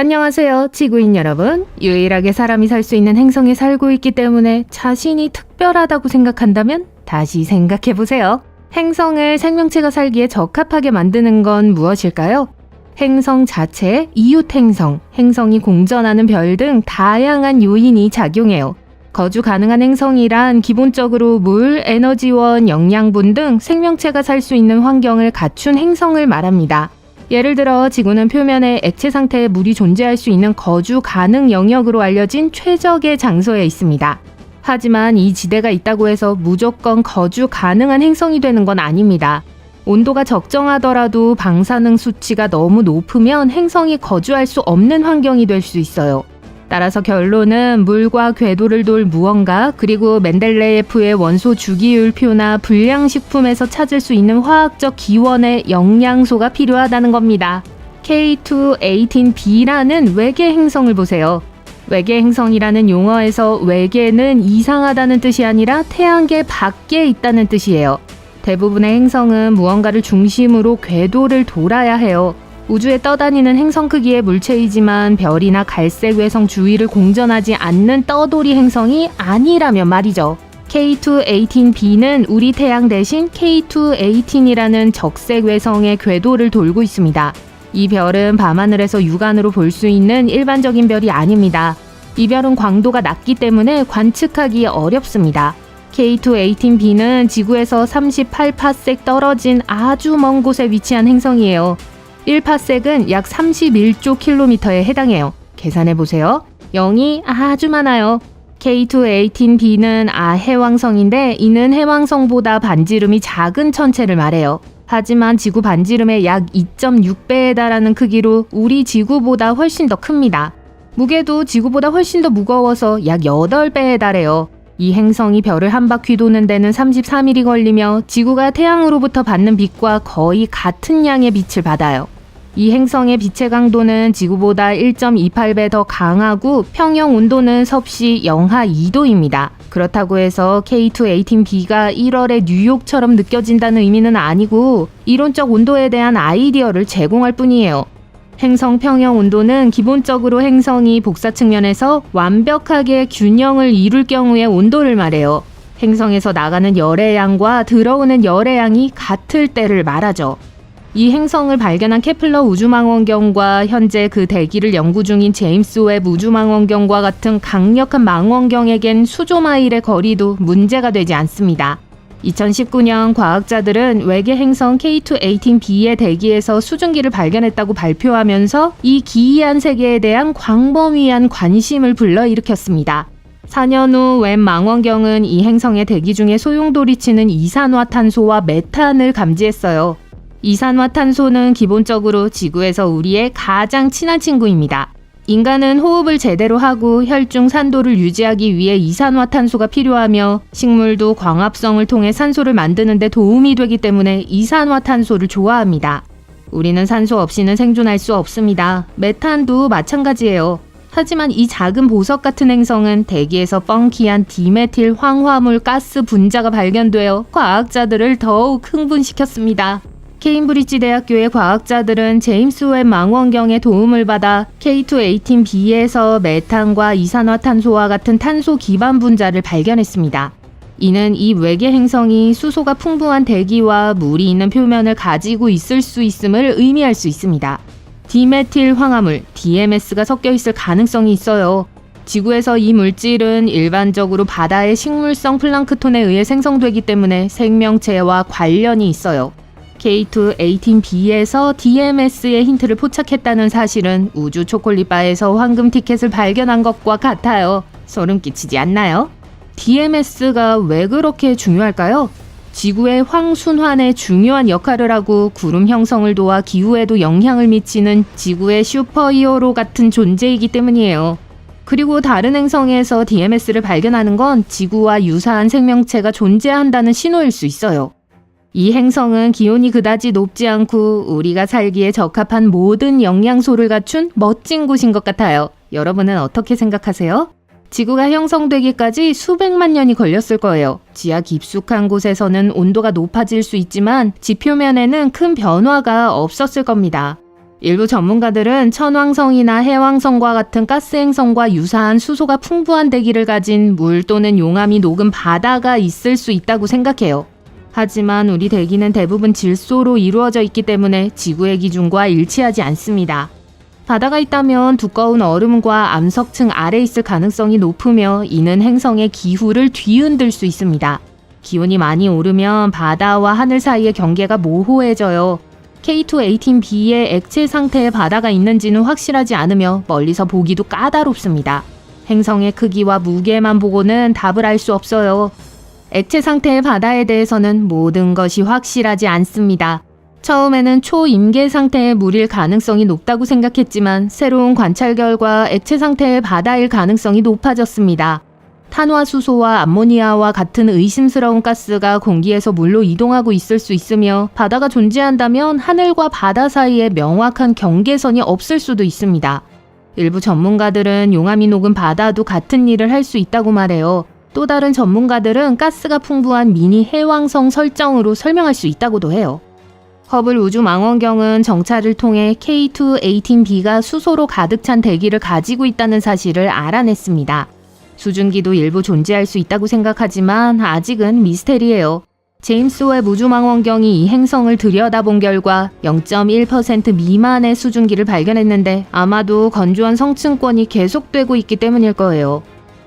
안녕하세요, 지구인 여러분. 유일하게 사람이 살 수 있는 행성에 살고 있기 때문에 자신이 특별하다고 생각한다면 다시 생각해보세요. 행성을 생명체가 살기에 적합하게 만드는 건 무엇일까요? 행성 자체, 이웃행성, 행성이 공전하는 별 등 다양한 요인이 작용해요. 거주 가능한 행성이란 기본적으로 물, 에너지원, 영양분 등 생명체가 살 수 있는 환경을 갖춘 행성을 말합니다. 예를 들어 지구는 표면에 액체 상태의 물이 존재할 수 있는 거주 가능 영역으로 알려진 최적의 장소에 있습니다. 하지만 이 지대가 있다고 해서 무조건 거주 가능한 행성이 되는 건 아닙니다. 온도가 적정하더라도 방사능 수치가 너무 높으면 행성이 거주할 수 없는 환경이 될 수 있어요. 따라서 결론은 물과 궤도를 돌 무언가, 그리고 멘델레예프의 원소 주기율표나 불량식품에서 찾을 수 있는 화학적 기원의 영양소가 필요하다는 겁니다. K2-18b라는 외계 행성을 보세요. 외계 행성이라는 용어에서 외계는 이상하다는 뜻이 아니라 태양계 밖에 있다는 뜻이에요. 대부분의 행성은 무언가를 중심으로 궤도를 돌아야 해요. 우주에 떠다니는 행성 크기의 물체이지만 별이나 갈색 외성 주위를 공전하지 않는 떠돌이 행성이 아니라면 말이죠. K2-18b는 우리 태양 대신 K2-18이라는 적색 외성의 궤도를 돌고 있습니다. 이 별은 밤하늘에서 육안으로 볼 수 있는 일반적인 별이 아닙니다. 이 별은 광도가 낮기 때문에 관측하기 어렵습니다. K2-18b는 지구에서 38파섹 떨어진 아주 먼 곳에 위치한 행성이에요. 1파섹은 약 31조 킬로미터에 해당해요. 계산해보세요. 0이 아주 많아요. K2-18b는 해왕성인데 이는 해왕성보다 반지름이 작은 천체를 말해요. 하지만 지구 반지름의 약 2.6배에 달하는 크기로 우리 지구보다 훨씬 더 큽니다. 무게도 지구보다 훨씬 더 무거워서 약 8배에 달해요. 이 행성이 별을 한 바퀴 도는 데는 33일이 걸리며 지구가 태양으로부터 받는 빛과 거의 같은 양의 빛을 받아요. 이 행성의 빛의 강도는 지구보다 1.28배 더 강하고 평형 온도는 섭씨 영하 2도입니다. 그렇다고 해서 K2-18b가 1월의 뉴욕처럼 느껴진다는 의미는 아니고 이론적 온도에 대한 아이디어를 제공할 뿐이에요. 행성 평형 온도는 기본적으로 행성이 복사 측면에서 완벽하게 균형을 이룰 경우의 온도를 말해요. 행성에서 나가는 열의 양과 들어오는 열의 양이 같을 때를 말하죠. 이 행성을 발견한 케플러 우주망원경과 현재 그 대기를 연구 중인 제임스 웹 우주망원경과 같은 강력한 망원경에겐 수조마일의 거리도 문제가 되지 않습니다. 2019년 과학자들은 외계 행성 K2-18b의 대기에서 수증기를 발견했다고 발표하면서 이 기이한 세계에 대한 광범위한 관심을 불러일으켰습니다. 4년 후 웹 망원경은 이 행성의 대기 중에 소용돌이치는 이산화탄소와 메탄을 감지했어요. 이산화탄소는 기본적으로 지구에서 우리의 가장 친한 친구입니다. 인간은 호흡을 제대로 하고 혈중 산도를 유지하기 위해 이산화탄소가 필요하며 식물도 광합성을 통해 산소를 만드는 데 도움이 되기 때문에 이산화탄소를 좋아합니다. 우리는 산소 없이는 생존할 수 없습니다. 메탄도 마찬가지예요. 하지만 이 작은 보석 같은 행성은 대기에서 펑키한 디메틸 황화물 가스 분자가 발견되어 과학자들을 더욱 흥분시켰습니다. 케임브리지 대학교의 과학자들은 제임스 웹 망원경의 도움을 받아 K2-18b에서 메탄과 이산화탄소와 같은 탄소 기반 분자를 발견했습니다. 이는 이 외계 행성이 수소가 풍부한 대기와 물이 있는 표면을 가지고 있을 수 있음을 의미할 수 있습니다. 디메틸 황화물, DMS가 섞여 있을 가능성이 있어요. 지구에서 이 물질은 일반적으로 바다의 식물성 플랑크톤에 의해 생성되기 때문에 생명체와 관련이 있어요. K2-18b에서 DMS의 힌트를 포착했다는 사실은 우주 초콜릿바에서 황금 티켓을 발견한 것과 같아요. 소름 끼치지 않나요? DMS가 왜 그렇게 중요할까요? 지구의 황순환에 중요한 역할을 하고 구름 형성을 도와 기후에도 영향을 미치는 지구의 슈퍼히어로 같은 존재이기 때문이에요. 그리고 다른 행성에서 DMS를 발견하는 건 지구와 유사한 생명체가 존재한다는 신호일 수 있어요. 이 행성은 기온이 그다지 높지 않고 우리가 살기에 적합한 모든 영양소를 갖춘 멋진 곳인 것 같아요. 여러분은 어떻게 생각하세요? 지구가 형성되기까지 수백만 년이 걸렸을 거예요. 지하 깊숙한 곳에서는 온도가 높아질 수 있지만 지표면에는 큰 변화가 없었을 겁니다. 일부 전문가들은 천왕성이나 해왕성과 같은 가스 행성과 유사한 수소가 풍부한 대기를 가진 물 또는 용암이 녹은 바다가 있을 수 있다고 생각해요. 하지만 우리 대기는 대부분 질소로 이루어져 있기 때문에 지구의 기준과 일치하지 않습니다. 바다가 있다면 두꺼운 얼음과 암석층 아래 있을 가능성이 높으며 이는 행성의 기후를 뒤흔들 수 있습니다. 기온이 많이 오르면 바다와 하늘 사이의 경계가 모호해져요. K2-18b의 액체 상태의 바다가 있는지는 확실하지 않으며 멀리서 보기도 까다롭습니다. 행성의 크기와 무게만 보고는 답을 알 수 없어요. 액체 상태의 바다에 대해서는 모든 것이 확실하지 않습니다. 처음에는 초임계 상태의 물일 가능성이 높다고 생각했지만 새로운 관찰 결과 액체 상태의 바다일 가능성이 높아졌습니다. 탄화수소와 암모니아와 같은 의심스러운 가스가 공기에서 물로 이동하고 있을 수 있으며 바다가 존재한다면 하늘과 바다 사이에 명확한 경계선이 없을 수도 있습니다. 일부 전문가들은 용암이 녹은 바다도 같은 일을 할 수 있다고 말해요. 또 다른 전문가들은 가스가 풍부한 미니 해왕성 설정으로 설명할 수 있다고도 해요. 허블 우주망원경은 정찰을 통해 K2-18b가 수소로 가득 찬 대기를 가지고 있다는 사실을 알아냈습니다. 수증기도 일부 존재할 수 있다고 생각하지만 아직은 미스테리예요. 제임스 웹 우주망원경이 이 행성을 들여다본 결과 0.1% 미만의 수증기를 발견했는데 아마도 건조한 성층권이 계속되고 있기 때문일 거예요.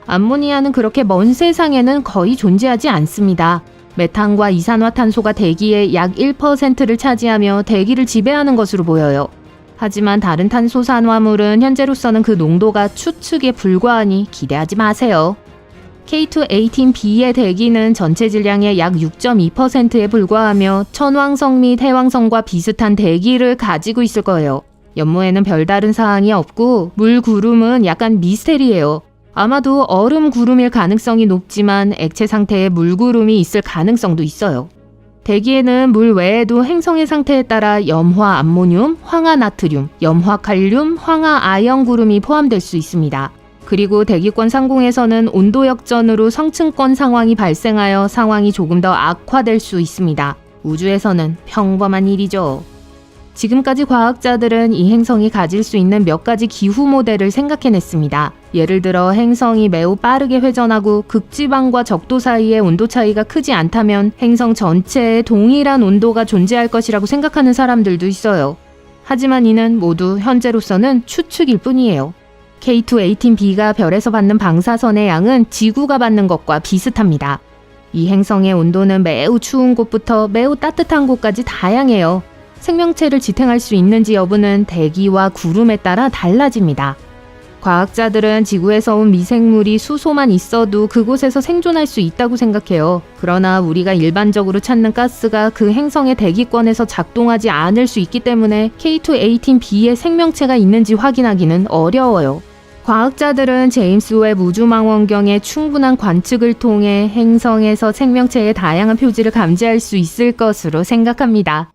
암모니아는 그렇게 먼 세상에는 거의 존재하지 않습니다. 메탄과 이산화탄소가 대기의 약 1%를 차지하며 대기를 지배하는 것으로 보여요. 하지만 다른 탄소산화물은 현재로서는 그 농도가 추측에 불과하니 기대하지 마세요. K2-18b의 대기는 전체 질량의 약 6.2%에 불과하며 천왕성 및 해왕성과 비슷한 대기를 가지고 있을 거예요. 연모에는 별다른 사항이 없고 물 구름은 약간 미스테리예요. 아마도 얼음 구름일 가능성이 높지만 액체 상태의 물 구름이 있을 가능성도 있어요. 대기에는 물 외에도 행성의 상태에 따라 염화 암모늄, 황화 나트륨, 염화 칼륨, 황화 아연 구름이 포함될 수 있습니다. 그리고 대기권 상공에서는 온도 역전으로 성층권 상황이 발생하여 상황이 조금 더 악화될 수 있습니다. 우주에서는 평범한 일이죠. 지금까지 과학자들은 이 행성이 가질 수 있는 몇 가지 기후 모델을 생각해냈습니다. 예를 들어 행성이 매우 빠르게 회전하고 극지방과 적도 사이의 온도 차이가 크지 않다면 행성 전체에 동일한 온도가 존재할 것이라고 생각하는 사람들도 있어요. 하지만 이는 모두 현재로서는 추측일 뿐이에요. K2-18b가 별에서 받는 방사선의 양은 지구가 받는 것과 비슷합니다. 이 행성의 온도는 매우 추운 곳부터 매우 따뜻한 곳까지 다양해요. 생명체를 지탱할 수 있는지 여부는 대기와 구름에 따라 달라집니다. 과학자들은 지구에서 온 미생물이 수소만 있어도 그곳에서 생존할 수 있다고 생각해요. 그러나 우리가 일반적으로 찾는 가스가 그 행성의 대기권에서 작동하지 않을 수 있기 때문에 K2-18b의 생명체가 있는지 확인하기는 어려워요. 과학자들은 제임스 웹 우주망원경의 충분한 관측을 통해 행성에서 생명체의 다양한 표지를 감지할 수 있을 것으로 생각합니다.